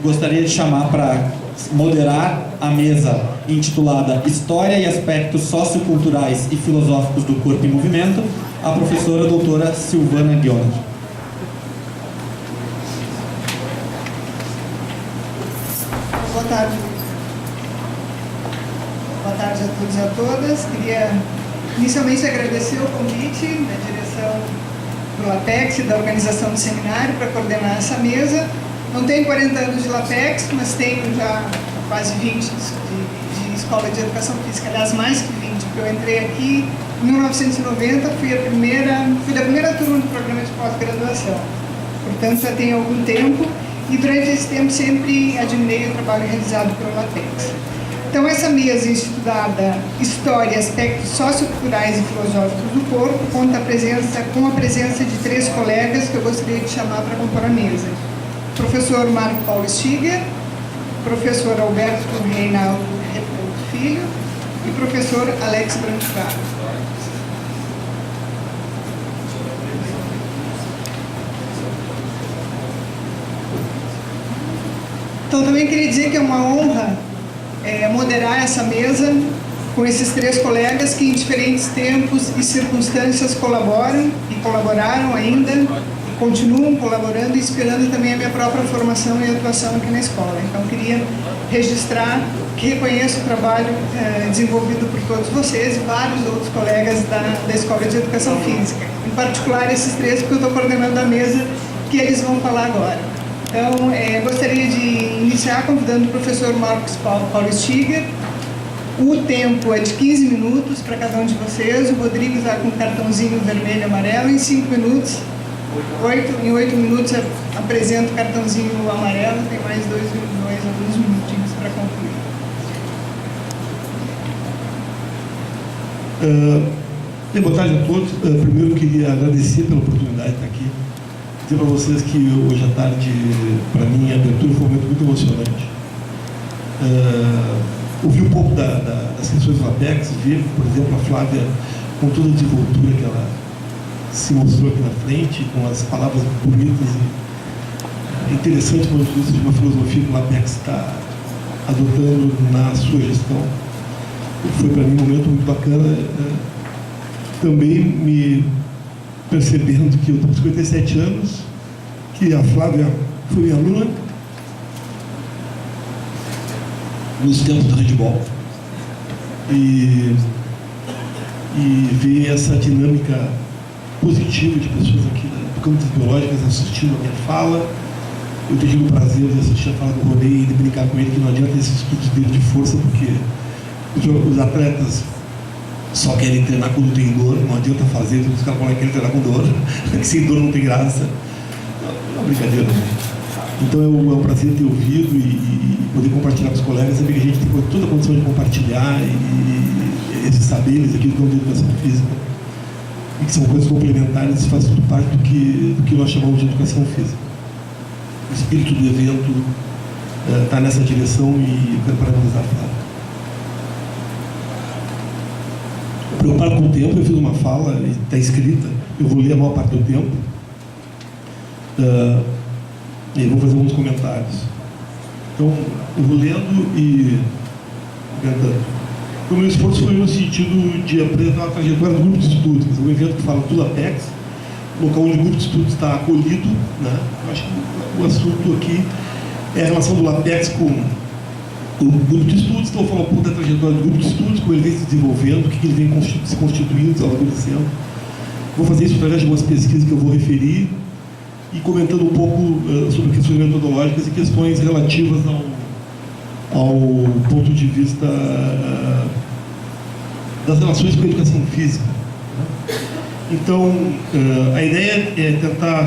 gostaria de chamar para moderar a mesa intitulada História e Aspectos Socioculturais e Filosóficos do Corpo em Movimento, a professora doutora Silvana Guionat. Boa tarde. Boa tarde a todos e a todas. Queria inicialmente agradecer o convite da direção do LAPEX e da organização do seminário para coordenar essa mesa. Não tenho 40 anos de LAPEX, mas tenho já quase 20 de Escola de Educação Física, aliás, mais que 20, porque eu entrei aqui em 1990, fui da primeira turma do programa de pós-graduação. Portanto, já tenho algum tempo e durante esse tempo sempre admirei o trabalho realizado pelo LAPEX. Então, essa mesa intitulada História, Aspectos Socioculturais e Filosóficos do Corpo conta com a presença de 3 colegas que eu gostaria de chamar para compor a mesa. Professor Marco Paulo Stiger, professor Alberto Reinaldo Repouso Filho e professor Alex Branco. Então, também queria dizer que é uma honra moderar essa mesa com esses 3 colegas que em diferentes tempos e circunstâncias colaboram e colaboraram ainda, e continuam colaborando e inspirando também a minha própria formação e atuação aqui na escola. Então, queria registrar que reconheço o trabalho desenvolvido por todos vocês e vários outros colegas da Escola de Educação Física. Em particular, esses 3, porque eu estou coordenando a mesa que eles vão falar agora. Então, gostaria de iniciar convidando o professor Marcos Paulo Stiger. O tempo é de 15 minutos para cada um de vocês. O Rodrigo está com um cartãozinho vermelho e amarelo. Em 5 minutos, em 8 minutos, apresento o cartãozinho amarelo. Tem mais alguns minutinhos para concluir. Boa tarde a todos. Primeiro, queria agradecer pela oportunidade de estar aqui. Dizer para vocês que hoje à tarde, para mim, a abertura foi um momento muito emocionante. Ouvir um pouco das questões do LAPEX, ver, por exemplo, a Flávia com toda a desenvoltura que ela se mostrou aqui na frente, com as palavras bonitas e interessantes do ponto de vista de uma filosofia que o LAPEX está adotando na sua gestão. Foi para mim um momento muito bacana. Também me percebendo que eu estou com 57 anos, que a Flávia foi minha aluna nos tempos do handball, e ver essa dinâmica positiva de pessoas aqui do campo das biológicas assistindo a minha fala. Eu tive o prazer de assistir a fala do Ronei e de brincar com ele que não adianta esses estudos dele de força, porque os atletas só querem treinar quando tem dor, não adianta fazer, os caras querem treinar com dor, porque sem dor não tem graça. É uma brincadeira, gente. Então é um prazer ter ouvido e poder compartilhar com os colegas, saber que a gente tem toda a condição de compartilhar esses saberes aqui do campo de educação física, e que são coisas complementares e faz tudo parte do que nós chamamos de educação física. O espírito do evento está nessa direção e eu quero parabenizar a Flávia. Preocupado com o tempo, eu fiz uma fala, está escrita, eu vou ler a maior parte do tempo, e vou fazer alguns comentários. Então, eu vou lendo e comentando. O meu esforço foi no sentido de apresentar a trajetória do grupo de estudos, quer dizer, um evento que fala do LAPEX, local onde o grupo de estudos está acolhido, né? Eu acho que o assunto aqui é a relação do LAPEX com o grupo de estudos. Então, eu vou falar um pouco da trajetória do grupo de estudos, como ele vem se desenvolvendo, o que ele vem se constituindo, se amadurecendo. Vou fazer isso através de algumas pesquisas que eu vou referir e comentando um pouco sobre questões metodológicas e questões relativas ao ponto de vista das relações com a educação física. Então, a ideia é tentar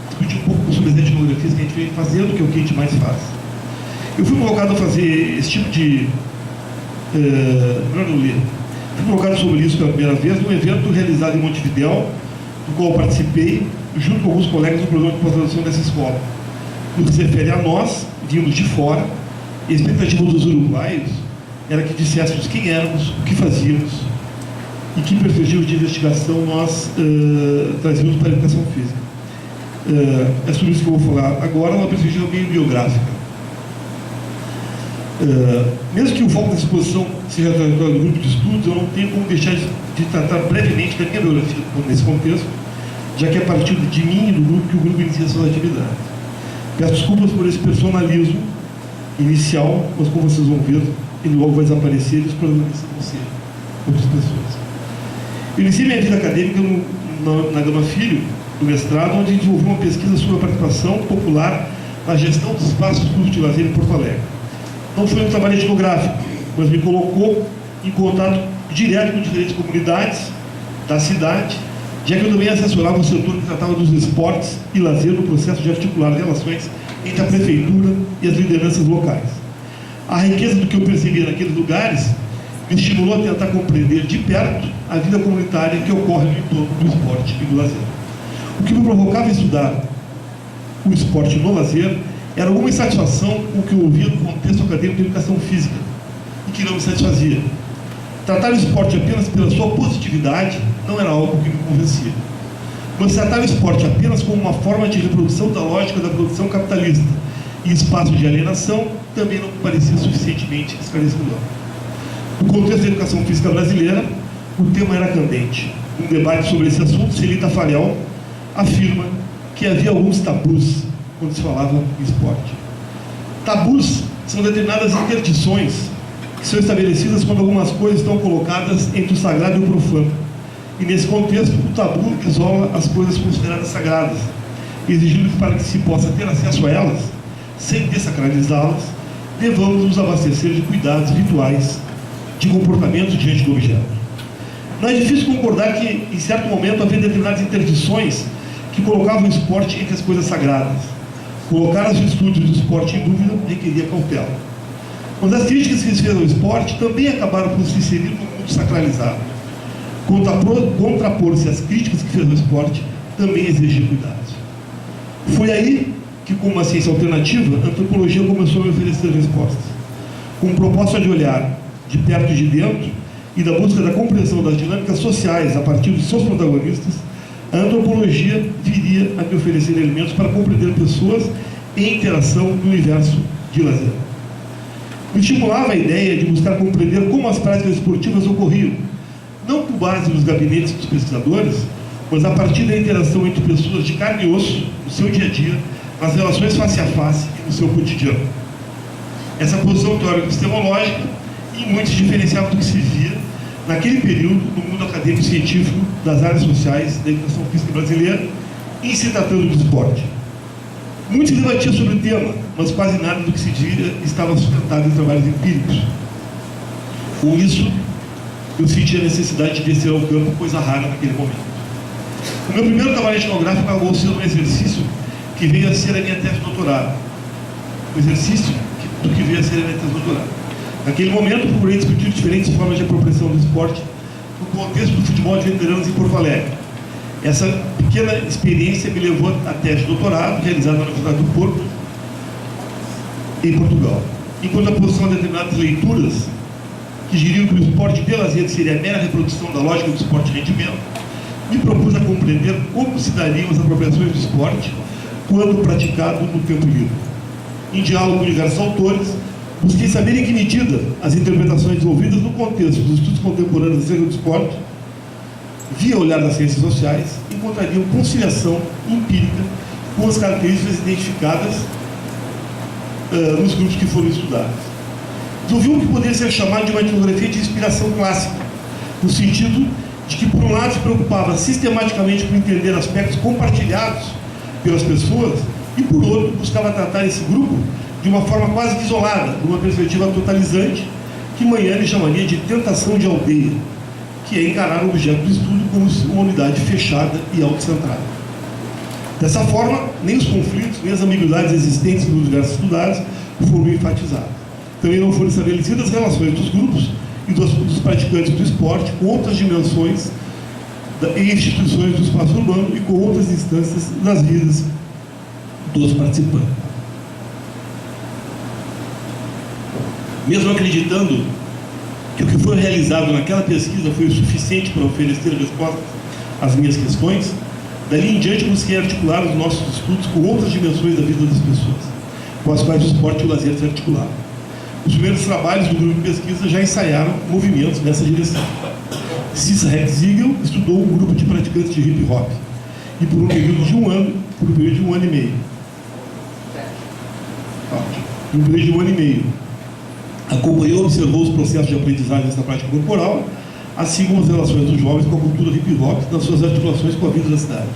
discutir um pouco sobre as etnografias que a gente vem fazendo, que é o que a gente mais faz. Eu fui convocado a fazer esse tipo de... Fui convocado sobre isso pela primeira vez num evento realizado em Montevidéu, do qual eu participei, junto com alguns colegas do programa de pós-graduação dessa escola. No que se refere a nós, vindos de fora, e a expectativa dos uruguaios era que disséssemos quem éramos, o que fazíamos e que perspectivas de investigação nós trazíamos para a educação física. É sobre isso que eu vou falar agora, uma perspectiva meio biográfica. Mesmo que o foco da exposição seja trajetória do grupo de estudos, eu não tenho como deixar de tratar brevemente da minha biografia nesse contexto, já que é a partir de mim e do grupo que o grupo inicia suas atividades. Peço desculpas por esse personalismo inicial, mas como vocês vão ver, ele logo vai desaparecer e os protagonistas vão ser outras pessoas. Eu iniciei minha vida acadêmica na Gama Filho, no mestrado, onde desenvolvi uma pesquisa sobre a participação popular na gestão dos espaços públicos de lazer em Porto Alegre. Não foi um trabalho etnográfico, mas me colocou em contato direto com diferentes comunidades da cidade, já que eu também assessorava o setor que tratava dos esportes e lazer no processo de articular relações entre a prefeitura e as lideranças locais. A riqueza do que eu percebia naqueles lugares me estimulou a tentar compreender de perto a vida comunitária que ocorre no entorno do esporte e do lazer. O que me provocava estudar o esporte no lazer era alguma insatisfação com o que eu ouvia no contexto acadêmico de educação física e que não me satisfazia. Tratar o esporte apenas pela sua positividade não era algo que me convencia. Mas tratar o esporte apenas como uma forma de reprodução da lógica da produção capitalista e espaço de alienação também não me parecia suficientemente esclarecedor. No contexto da educação física brasileira, o tema era candente. Um debate sobre esse assunto, Celita Farel afirma que havia alguns tabus quando se falava em esporte. Tabus são determinadas interdições que são estabelecidas quando algumas coisas estão colocadas entre o sagrado e o profano. E nesse contexto, o tabu isola as coisas consideradas sagradas, exigindo que para que se possa ter acesso a elas, sem desacralizá-las, devamos nos abastecer de cuidados rituais, de comportamento diante do objeto. Não é difícil concordar que, em certo momento, havia determinadas interdições que colocavam o esporte entre as coisas sagradas. Colocar as virtudes do esporte em dúvida requeria cautela. Mas as críticas que se fez ao esporte também acabaram por se inserir no mundo sacralizado. Contrapor-se às críticas que fez ao esporte também exigia cuidados. Foi aí que, como uma ciência alternativa, a antropologia começou a me oferecer respostas. Com proposta de olhar de perto e de dentro e da busca da compreensão das dinâmicas sociais a partir de seus protagonistas, a antropologia viria a me oferecer elementos para compreender pessoas em interação no universo de lazer. Me estimulava a ideia de buscar compreender como as práticas esportivas ocorriam, não com base nos gabinetes dos pesquisadores, mas a partir da interação entre pessoas de carne e osso, no seu dia a dia, nas relações face a face e no seu cotidiano. Essa posição teórico-epistemológica, em muito se diferenciava do que se via naquele período no mundo acadêmico científico das áreas sociais da educação física brasileira, em se tratando de esporte. Muito se debatia sobre o tema, mas quase nada do que se dizia estava sustentado em trabalhos empíricos. Com isso, eu senti a necessidade de descer ao campo, coisa rara naquele momento. O meu primeiro trabalho etnográfico acabou sendo um exercício que veio a ser a minha tese de doutorado. O exercício do que veio a ser a minha tese de doutorado. Naquele momento, procurei discutir diferentes formas de apropriação do esporte no contexto do futebol de veteranos em Porto Alegre. Essa pequena experiência me levou à tese de doutorado, realizada na Universidade do Porto, em Portugal. Enquanto a posição de determinadas leituras que diriam que o esporte de lazer seria a mera reprodução da lógica do esporte de rendimento, me propus a compreender como se dariam as apropriações do esporte quando praticado no tempo livre. Em diálogo com diversos autores, busquei saber em que medida as interpretações desenvolvidas no contexto dos estudos contemporâneos acerca do esporte, via olhar das ciências sociais, encontrariam conciliação empírica com as características identificadas nos grupos que foram estudados. Desenvolvi o que poderia ser chamado de uma etnografia de inspiração clássica, no sentido de que, por um lado, se preocupava sistematicamente por entender aspectos compartilhados pelas pessoas e, por outro, buscava tratar esse grupo de uma forma quase isolada, de uma perspectiva totalizante, que Magnani chamaria de tentação de aldeia, que é encarar o objeto do estudo como uma unidade fechada e autocentrada. Dessa forma, nem os conflitos, nem as ambiguidades existentes nos universos estudados foram enfatizados. Também não foram estabelecidas as relações dos grupos e dos praticantes do esporte com outras dimensões e instituições do espaço urbano e com outras instâncias das vidas dos participantes. Mesmo acreditando que o que foi realizado naquela pesquisa foi o suficiente para oferecer respostas às minhas questões, Dali em diante, busquei articular os nossos estudos com outras dimensões da vida das pessoas, com as quais o esporte e o lazer se articulavam. Os primeiros trabalhos do grupo de pesquisa já ensaiaram movimentos nessa direção. Cissa Hexigel estudou um grupo de praticantes de hip hop, e por um período de um ano e meio. Acompanhou e observou os processos de aprendizagem dessa prática corporal, assim como as relações dos jovens com a cultura hip hop nas suas articulações com a vida da cidade.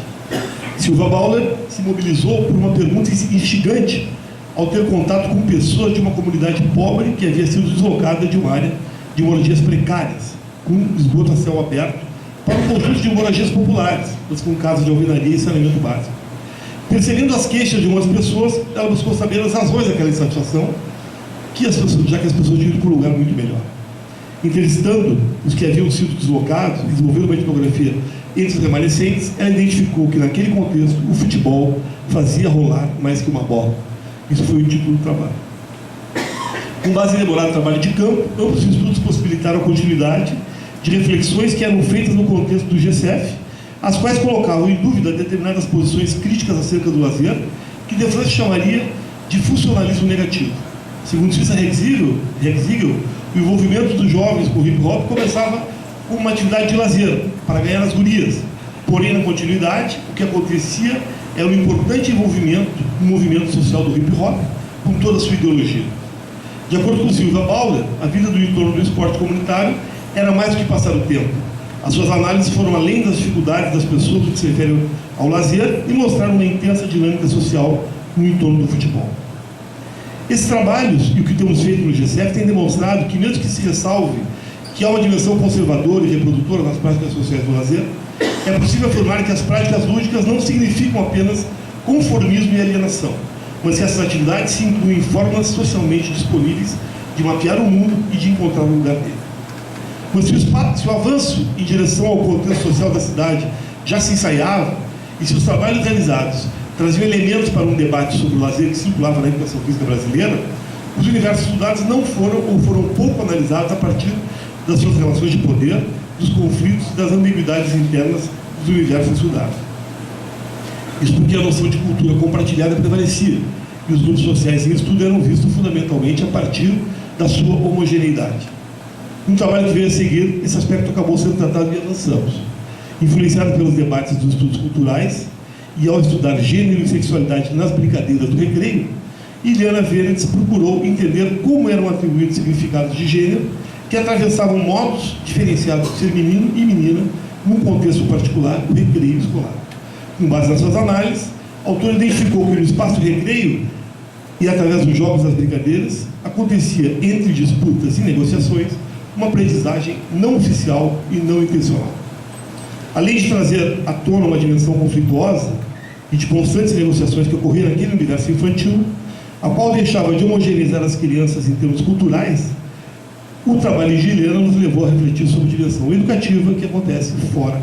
Silva Bauler se mobilizou por uma pergunta instigante ao ter contato com pessoas de uma comunidade pobre que havia sido deslocada de uma área de moradias precárias, com esgoto a céu aberto, para um conjunto de moradias populares, mas com casas de alvenaria e saneamento básico. Percebendo as queixas de umas pessoas, ela buscou saber as razões daquela insatisfação, já que as pessoas tinham ido para um lugar muito melhor. Entrevistando os que haviam sido deslocados e desenvolvendo uma etnografia entre os remanescentes, ela identificou que, naquele contexto, o futebol fazia rolar mais que uma bola. Isso foi o título do trabalho. Com base em elaborado trabalho de campo, ambos os estudos possibilitaram a continuidade de reflexões que eram feitas no contexto do GCF, as quais colocavam em dúvida determinadas posições críticas acerca do lazer, que de França chamaria de funcionalismo negativo. Segundo Cissa Hexigel, o envolvimento dos jovens com o hip-hop começava como uma atividade de lazer, para ganhar as gurias. Porém, na continuidade, o que acontecia era um importante envolvimento no movimento social do hip-hop, com toda a sua ideologia. De acordo com Silva Bauler, a vida do entorno do esporte comunitário era mais do que passar o tempo. As suas análises foram além das dificuldades das pessoas no que se refere ao lazer e mostraram uma intensa dinâmica social no entorno do futebol. Esses trabalhos e o que temos feito no GCF têm demonstrado que, mesmo que se ressalve que há uma dimensão conservadora e reprodutora nas práticas sociais do lazer, é possível afirmar que as práticas lúdicas não significam apenas conformismo e alienação, mas que essas atividades se incluem formas socialmente disponíveis de mapear o mundo e de encontrar o lugar dele. Mas se o avanço em direção ao contexto social da cidade já se ensaiava, e se os trabalhos realizados traziam elementos para um debate sobre o lazer que circulava na educação física brasileira, os universos estudados não foram ou foram pouco analisados a partir das suas relações de poder, dos conflitos e das ambiguidades internas dos universos estudados. Isso porque a noção de cultura compartilhada prevalecia, e os grupos sociais em estudo eram vistos fundamentalmente a partir da sua homogeneidade. Um trabalho que veio a seguir, esse aspecto acabou sendo tratado e avançamos. Influenciado pelos debates dos estudos culturais, e ao estudar gênero e sexualidade nas brincadeiras do recreio, Iliana Veretz procurou entender como eram atribuídos significados de gênero que atravessavam modos diferenciados de ser menino e menina num contexto particular, o recreio escolar. Com base nas suas análises, a autora identificou que no espaço de recreio e através dos jogos das brincadeiras, acontecia entre disputas e negociações uma aprendizagem não oficial e não intencional. Além de trazer à tona uma dimensão conflituosa e de constantes negociações que ocorriam naquele universo infantil, a qual deixava de homogeneizar as crianças em termos culturais, o trabalho de Iliana nos levou a refletir sobre a dimensão educativa que acontece fora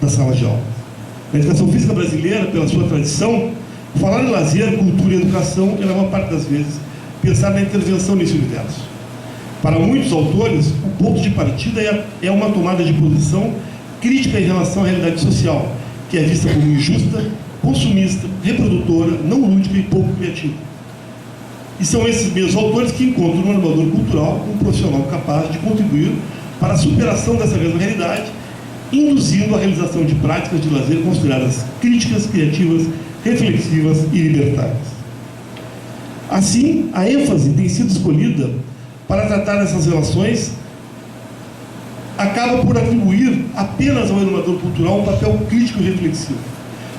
da sala de aula. Na educação física brasileira, pela sua tradição, falar em lazer, cultura e educação era, uma parte das vezes, pensar na intervenção nesse universo. Para muitos autores, o ponto de partida é uma tomada de posição crítica em relação à realidade social, que é vista como injusta, consumista, reprodutora, não lúdica e pouco criativa. E são esses mesmos autores que encontram no animador cultural um profissional capaz de contribuir para a superação dessa mesma realidade, induzindo a realização de práticas de lazer consideradas críticas, criativas, reflexivas e libertárias. Assim, a ênfase tem sido escolhida para tratar dessas relações, acaba por atribuir apenas ao animador cultural um papel crítico e reflexivo,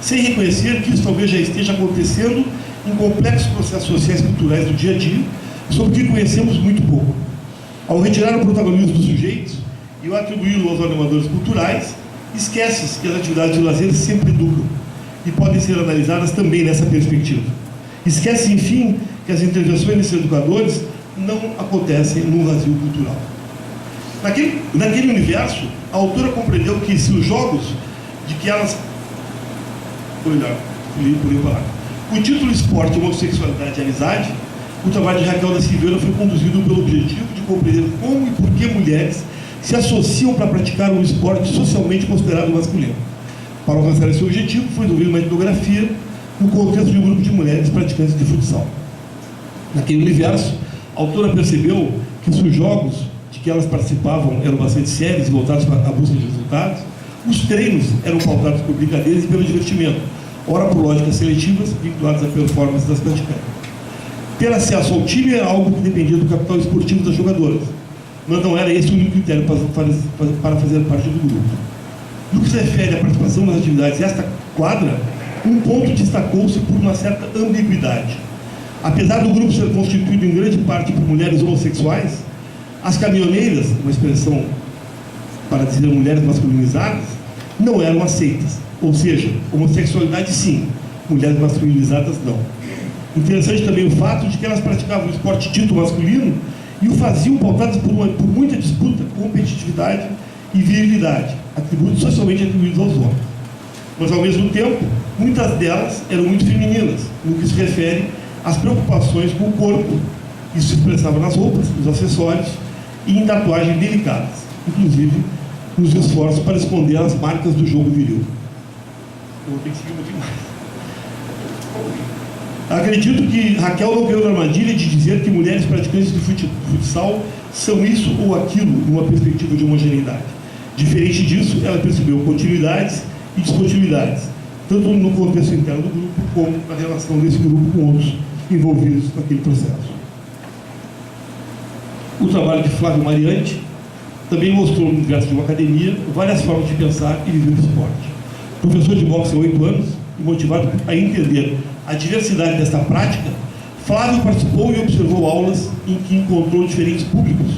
sem reconhecer que isso talvez já esteja acontecendo em complexos processos sociais e culturais do dia a dia, sobre o que conhecemos muito pouco. Ao retirar o protagonismo dos sujeitos e ao atribuí-lo aos animadores culturais, esquece-se que as atividades de lazer sempre educam e podem ser analisadas também nessa perspectiva. Esquece, enfim, que as intervenções desses educadores não acontecem num vazio cultural. Naquele universo, a autora compreendeu que se os jogos de que elas... O título Esporte, Homossexualidade e Amizade, o trabalho de Raquel da Silveira foi conduzido pelo objetivo de compreender como e por que mulheres se associam para praticar um esporte socialmente considerado masculino. Para alcançar esse objetivo, foi desenvolvida uma etnografia no contexto de um grupo de mulheres praticantes de futsal. Naquele universo, a autora percebeu que se os jogos de que elas participavam eram bastante sérios e voltados para a busca de resultados, os treinos eram pautados por brincadeiras e pelo divertimento, ora por lógicas seletivas vinculadas à performance das praticantes. Ter acesso ao time era algo que dependia do capital esportivo das jogadoras, mas não era esse o único critério para fazer parte do grupo. No que se refere à participação nas atividades desta quadra, um ponto destacou-se por uma certa ambiguidade. Apesar do grupo ser constituído em grande parte por mulheres homossexuais, as caminhoneiras, uma expressão para dizer mulheres masculinizadas, não eram aceitas. Ou seja, homossexualidade sim, mulheres masculinizadas não. Interessante também o fato de que elas praticavam o esporte dito masculino e o faziam pautadas por muita disputa, competitividade e virilidade, atributos socialmente atribuídos aos homens. Mas, ao mesmo tempo, muitas delas eram muito femininas, no que se refere às preocupações com o corpo. Isso se expressava nas roupas, nos acessórios e em tatuagens delicadas, inclusive nos esforços para esconder as marcas do jogo viril. Eu vou ter que seguir um pouquinho mais. Acredito que Raquel não caiu na armadilha de dizer que mulheres praticantes de futsal são isso ou aquilo numa perspectiva de homogeneidade. Diferente disso, ela percebeu continuidades e descontinuidades, tanto no contexto interno do grupo, como na relação desse grupo com outros envolvidos naquele processo. O trabalho de Flávio Mariante também mostrou no universo de uma academia várias formas de pensar e viver o esporte. Professor de boxe há 8 anos e motivado a entender a diversidade desta prática, Flávio participou e observou aulas em que encontrou diferentes públicos,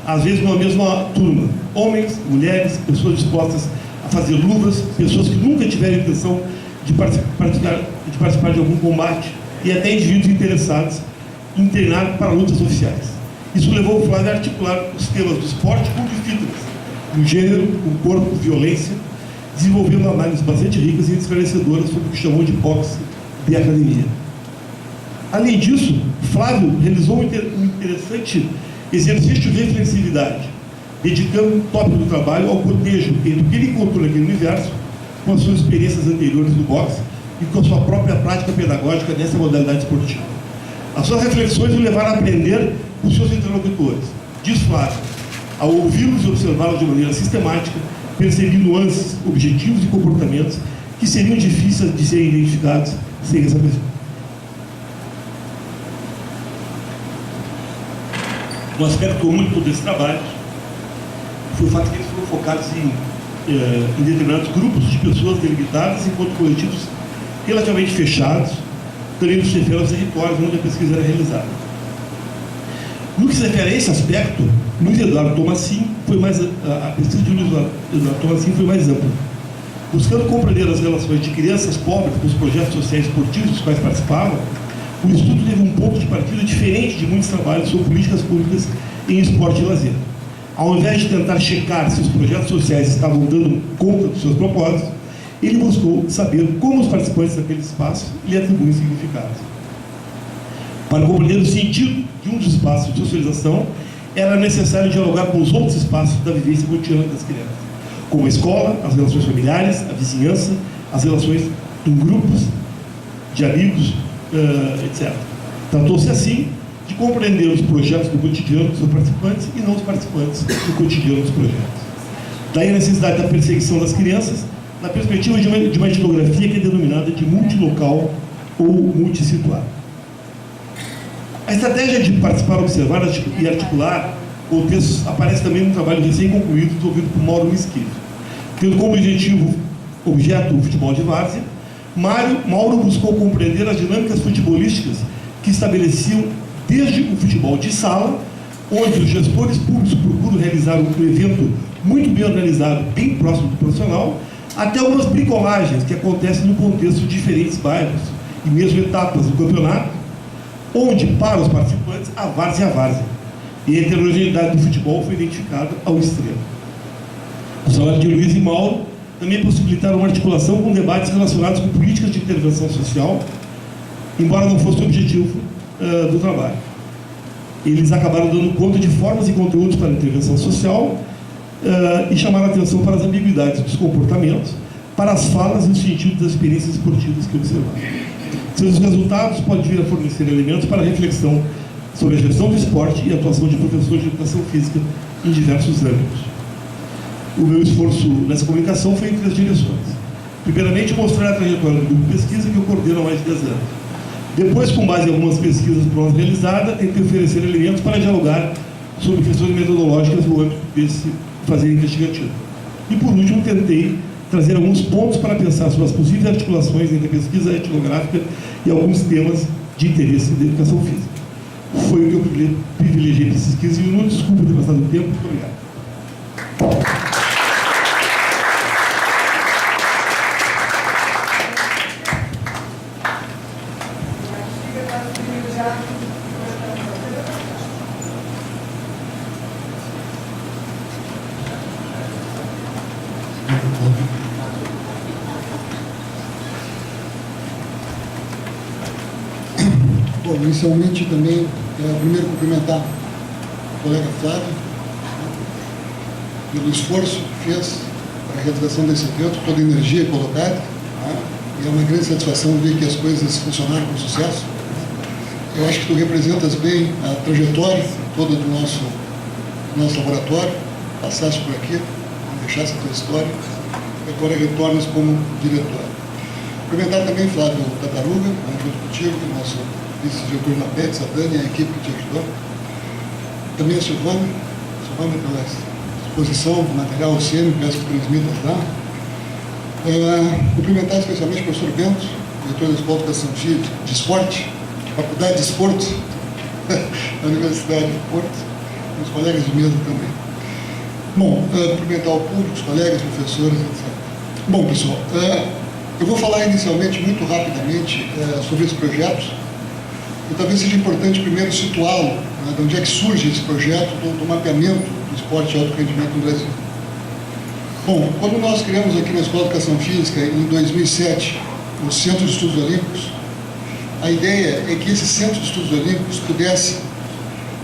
às vezes numa mesma turma: homens, mulheres, pessoas dispostas a fazer luvas, pessoas que nunca tiveram intenção de participar de algum combate, e até indivíduos interessados em treinar para lutas oficiais. Isso levou o Flávio a articular os temas do esporte com o de fitness, do gênero, o corpo, violência, desenvolvendo análises bastante ricas e esclarecedoras sobre o que chamou de boxe de academia. Além disso, Flávio realizou um interessante exercício de reflexividade, dedicando um tópico do trabalho ao cotejo entre o que ele encontrou naquele universo com as suas experiências anteriores do boxe e com a sua própria prática pedagógica nessa modalidade esportiva. As suas reflexões o levaram a aprender com os seus interlocutores. Diz Flávio: ao ouvi-los e observá-los de maneira sistemática, percebi nuances, objetivos e comportamentos que seriam difíceis de serem identificados sem essa pessoa. Um aspecto único desse trabalho foi o fato de que eles foram focados em determinados grupos de pessoas delimitadas enquanto coletivos relativamente fechados, também nos refere aos territórios onde a pesquisa era realizada. No que se refere a esse aspecto, Luiz Eduardo Tomassin a pesquisa de Luiz Eduardo Tomassin foi mais ampla, buscando compreender as relações de crianças pobres com os projetos sociais esportivos dos quais participavam. O estudo teve um ponto de partida diferente de muitos trabalhos sobre políticas públicas em esporte e lazer. Ao invés de tentar checar se os projetos sociais estavam dando conta dos seus propósitos, ele buscou saber como os participantes daquele espaço lhe atribuem significado. Para compreender o sentido de um dos espaços de socialização, era necessário dialogar com os outros espaços da vivência cotidiana das crianças, como a escola, as relações familiares, a vizinhança, as relações em grupos de amigos, etc. Tratou-se, assim, de compreender os projetos do cotidiano dos seus participantes e não os participantes do cotidiano dos projetos. Daí a necessidade da perseguição das crianças na perspectiva de uma etnografia que é denominada de multilocal ou multissituar. A estratégia de participar, observar e articular contextos aparece também no trabalho recém-concluído desenvolvido por Mauro Mesquita. Tendo como objeto o futebol de várzea, Mauro buscou compreender as dinâmicas futebolísticas que estabeleciam desde o futebol de sala, onde os gestores públicos procuram realizar um evento muito bem organizado, bem próximo do profissional, até algumas bricolagens que acontecem no contexto de diferentes bairros e mesmo etapas do campeonato, onde, para os participantes, a várzea é a várzea. E a heterogeneidade do futebol foi identificada ao extremo. O trabalho de Luiz e Mauro também possibilitaram uma articulação com debates relacionados com políticas de intervenção social, embora não fosse o objetivo do trabalho. Eles acabaram dando conta de formas e conteúdos para a intervenção social e chamaram a atenção para as ambiguidades dos comportamentos, para as falas no sentido das experiências esportivas que observaram. Seus resultados podem vir a fornecer elementos para a reflexão sobre a gestão do esporte e a atuação de professores de educação física em diversos âmbitos. O meu esforço nessa comunicação foi em 3 direções. Primeiramente, mostrar a trajetória do grupo de pesquisa que eu coordeno há mais de 10 anos. Depois, com base em algumas pesquisas por nós realizadas, tentei oferecer elementos para dialogar sobre questões metodológicas no âmbito desse fazer investigativo. E, por último, tentei trazer alguns pontos para pensar sobre as possíveis articulações entre a pesquisa etnográfica e alguns temas de interesse da educação física. Foi o que eu privilegiei nesses 15 minutos. Desculpa ter passado o tempo. Muito obrigado. Bom, inicialmente também, primeiro cumprimentar o colega Flávio pelo esforço que fez para a realização desse evento, toda a energia colocada, e é uma grande satisfação ver que as coisas funcionaram com sucesso. Eu acho que tu representas bem a trajetória toda do nosso laboratório, passaste por aqui, deixaste a tua história, e agora retornas como diretor. Cumprimentar também Flávio Tartaruga, junto contigo, nosso vice-diretor da PETS, a Dani, a equipe que te ajudou. Também a Silvana pela exposição do material oceânico, peço que transmitas lá. Cumprimentar especialmente o professor Bento, diretor da Escola de Educação de Esporte, Faculdade de Esporte, da Universidade de Porto, e os colegas de mesa também. Bom, cumprimentar o público, os colegas, professores, etc. Bom, pessoal, eu vou falar inicialmente, muito rapidamente, sobre esse projeto. E talvez seja importante primeiro situá-lo, de onde é que surge esse projeto do mapeamento do esporte de alto rendimento no Brasil. Bom, quando nós criamos aqui na Escola de Educação Física, em 2007, o Centro de Estudos Olímpicos, a ideia é que esse Centro de Estudos Olímpicos pudesse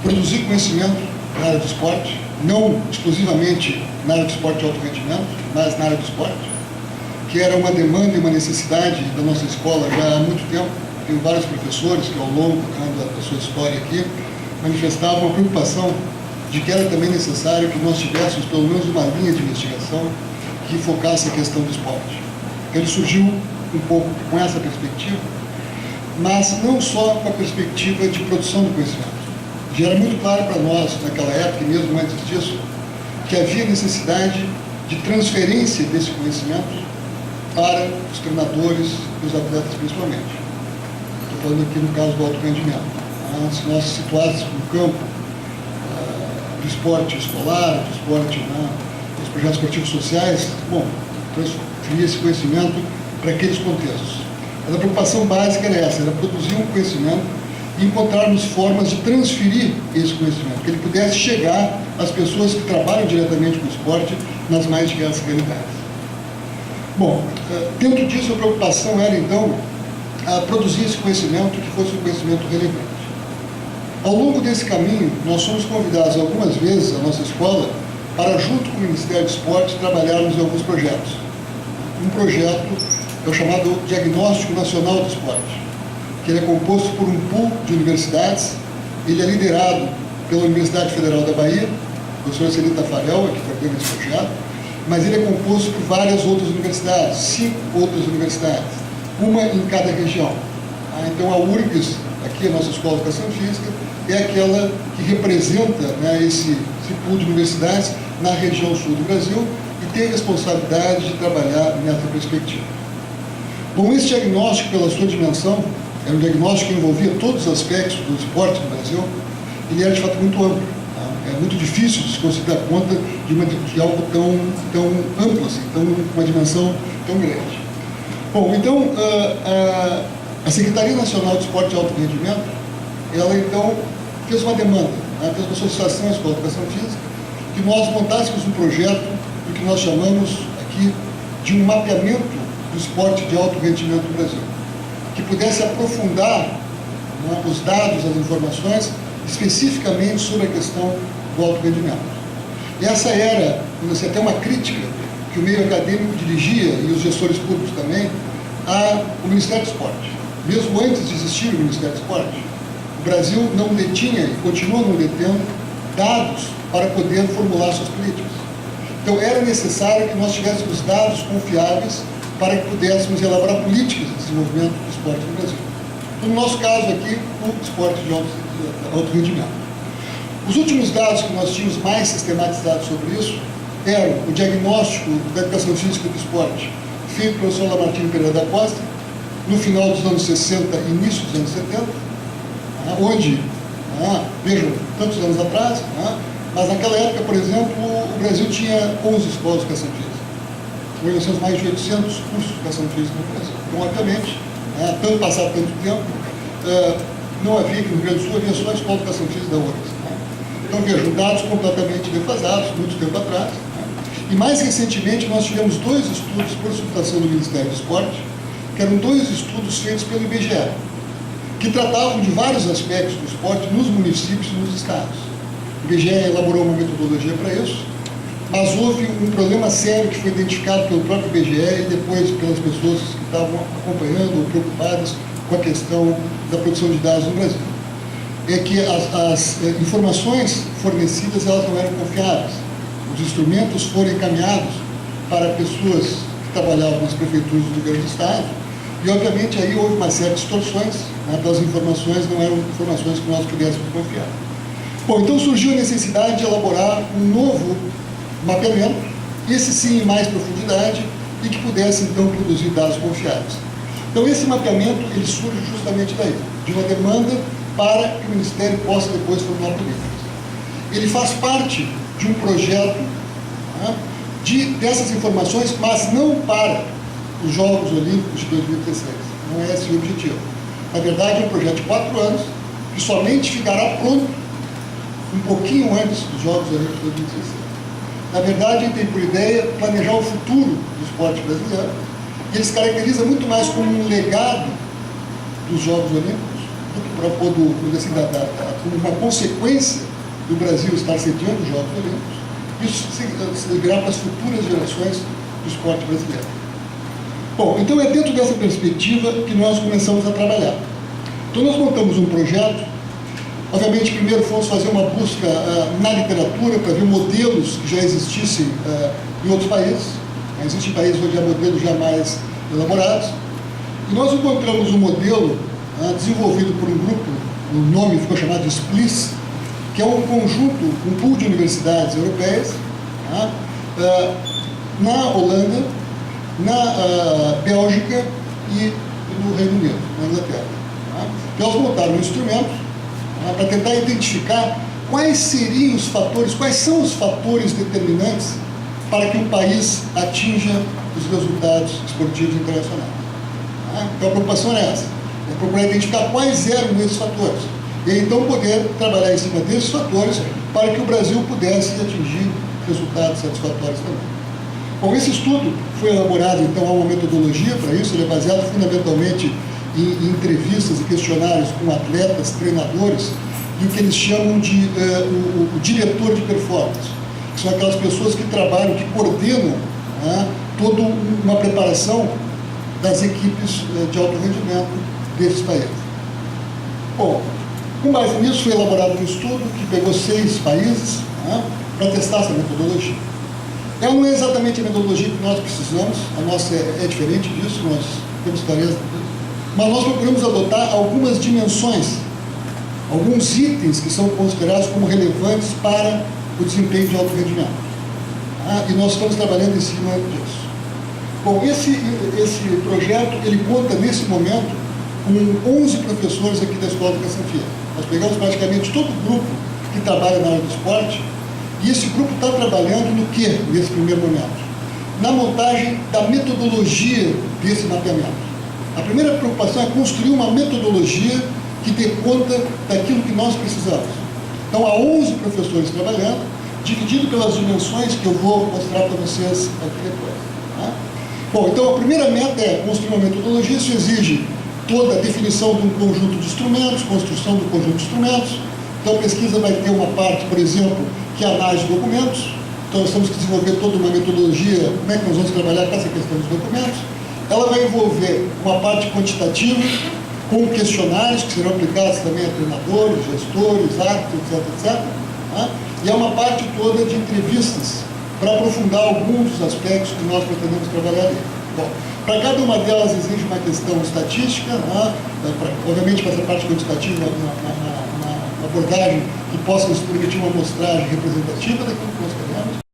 produzir conhecimento na área do esporte, não exclusivamente na área do esporte de alto rendimento, mas na área do esporte, que era uma demanda e uma necessidade da nossa escola já há muito tempo. Tenho vários professores que, ao longo da sua história aqui, manifestavam a preocupação de que era também necessário que nós tivéssemos pelo menos uma linha de investigação que focasse a questão do esporte. Então, ele surgiu um pouco com essa perspectiva, mas não só com a perspectiva de produção do conhecimento. Já era muito claro para nós, naquela época, e mesmo antes disso, que havia necessidade de transferência desse conhecimento para os treinadores e os atletas, principalmente. Estou falando aqui no caso do alto rendimento. Se nós situássemos no campo do esporte escolar, do esporte, dos projetos esportivos sociais, bom, transferir esse conhecimento para aqueles contextos. Mas a preocupação básica era essa, era produzir um conhecimento e encontrarmos formas de transferir esse conhecimento, que ele pudesse chegar às pessoas que trabalham diretamente com o esporte nas mais diversas realidades. Bom, dentro disso a preocupação era então produzir esse conhecimento que fosse um conhecimento relevante. Ao longo desse caminho, nós fomos convidados algumas vezes, a nossa escola, para, junto com o Ministério do Esporte, trabalharmos em alguns projetos. Um projeto é o chamado Diagnóstico Nacional do Esporte, que ele é composto por um pool de universidades. Ele é liderado pela Universidade Federal da Bahia, a professora Celita Tafarel, que coordena esse projeto, mas ele é composto por várias outras universidades, 5 outras universidades, uma em cada região. Então, a URGS, aqui a nossa Escola de Educação Física, é aquela que representa esse pool de universidades na região sul do Brasil e tem a responsabilidade de trabalhar nessa perspectiva. Bom, esse diagnóstico, pela sua dimensão, era um diagnóstico que envolvia todos os aspectos do esporte no Brasil, ele era de fato muito amplo. É muito difícil de se conseguir dar conta de algo tão amplo, assim, uma dimensão tão grande. Bom, então, a Secretaria Nacional de Esporte de Alto Rendimento, ela então fez uma demanda, fez uma solicitação à Escola de Educação Física, que nós montássemos um projeto do que nós chamamos aqui de um mapeamento do esporte de alto rendimento no Brasil, que pudesse aprofundar os dados, as informações, especificamente sobre a questão do alto rendimento. E essa era, até uma crítica que o meio acadêmico dirigia, e os gestores públicos também, o Ministério do Esporte. Mesmo antes de existir o Ministério do Esporte, o Brasil não detinha e continua não detendo dados para poder formular suas políticas. Então era necessário que nós tivéssemos dados confiáveis para que pudéssemos elaborar políticas de desenvolvimento do esporte no Brasil. Então, no nosso caso aqui, o esporte de alto rendimento. Os últimos dados que nós tínhamos mais sistematizados sobre isso eram o diagnóstico da educação física do esporte, feito pelo professor Lamartine Pereira da Costa, no final dos anos 60 e início dos anos 70, onde, vejam, tantos anos atrás, mas naquela época, por exemplo, o Brasil tinha 11 escolas de educação física. Hoje nós temos mais de 800 cursos de educação física no Brasil. Então, obviamente, tanto passado tanto tempo, não havia aqui no Rio Grande do Sul, havia só a escola de educação física da URGS. Então, vejam, dados completamente defasados, muito tempo atrás. E mais recentemente nós tivemos 2 estudos por solicitação do Ministério do Esporte, que eram 2 estudos feitos pelo IBGE, que tratavam de vários aspectos do esporte nos municípios e nos estados. O IBGE elaborou uma metodologia para isso, mas houve um problema sério que foi identificado pelo próprio IBGE e depois pelas pessoas que estavam acompanhando ou preocupadas com a questão da produção de dados no Brasil. É que as informações fornecidas elas não eram confiáveis. Os instrumentos foram encaminhados para pessoas que trabalhavam nas prefeituras do grande estado e, obviamente, aí houve uma série de distorções, pelas informações não eram informações que nós pudéssemos confiar. Bom, então surgiu a necessidade de elaborar um novo mapeamento, esse sim em mais profundidade, e que pudesse, então, produzir dados confiáveis. Então, esse mapeamento, ele surge justamente daí, de uma demanda para que o Ministério possa depois formular políticas. Ele faz parte de um projeto dessas informações, mas não para os Jogos Olímpicos de 2016. Não é esse o objetivo. Na verdade, é um projeto de 4 anos, que somente ficará pronto um pouquinho antes dos Jogos Olímpicos de 2016. Na verdade, ele tem por ideia planejar o futuro do esporte brasileiro, e ele se caracteriza muito mais como um legado dos Jogos Olímpicos do que como uma consequência do Brasil estar sediando os Jogos Olímpicos. Isso se ligará para as futuras gerações do esporte brasileiro. Bom, então é dentro dessa perspectiva que nós começamos a trabalhar. Então nós montamos um projeto. Obviamente, primeiro fomos fazer uma busca na literatura para ver modelos que já existissem em outros países. Existem países onde há modelos já mais elaborados. E nós encontramos um modelo desenvolvido por um grupo, o nome ficou chamado de SPLIS, que é um conjunto, um pool de universidades europeias, na Holanda, na Bélgica e no Reino Unido, na Inglaterra. Eles montaram um instrumento para tentar identificar quais seriam os fatores, quais são os fatores determinantes para que um país atinja os resultados esportivos internacionais. Então a preocupação é essa, é procurar identificar quais eram esses fatores, e aí, então poder trabalhar em cima desses fatores para que o Brasil pudesse atingir resultados satisfatórios também. Bom, esse estudo foi elaborado, então, há uma metodologia para isso, ele é baseado fundamentalmente em entrevistas e questionários com atletas, treinadores, e o que eles chamam de o diretor de performance, que são aquelas pessoas que trabalham, que coordenam toda uma preparação das equipes de alto rendimento desses países. Bom, com base nisso foi elaborado um estudo que pegou 6 países para testar essa metodologia. Ela não é exatamente a metodologia que nós precisamos, a nossa é diferente disso, nós temos clareza disso, mas nós procuramos adotar algumas dimensões, alguns itens que são considerados como relevantes para o desempenho de alto rendimento. E nós estamos trabalhando em cima disso. Bom, esse projeto, ele conta nesse momento com 11 professores aqui da Escola de Educação Física. Nós pegamos praticamente todo o grupo que trabalha na área do esporte, e esse grupo está trabalhando no que nesse primeiro momento? Na montagem da metodologia desse mapeamento. A primeira preocupação é construir uma metodologia que dê conta daquilo que nós precisamos. Então, há 11 professores trabalhando, dividido pelas dimensões que eu vou mostrar para vocês aqui depois. Bom, então a primeira meta é construir uma metodologia. Isso exige toda a definição de um conjunto de instrumentos, construção do conjunto de instrumentos. Então a pesquisa vai ter uma parte, por exemplo, que é a análise de documentos, Então, nós temos que desenvolver toda uma metodologia, como é que nós vamos trabalhar com essa questão dos documentos. Ela vai envolver uma parte quantitativa, com questionários que serão aplicados também a treinadores, gestores, árbitros, etc. Tá? E é uma parte toda de entrevistas, para aprofundar alguns dos aspectos que nós pretendemos trabalhar ali. Bom, para cada uma delas exige uma questão estatística, obviamente para essa parte quantitativa, uma abordagem que possa nos permitir uma amostragem representativa daquilo que nós queremos.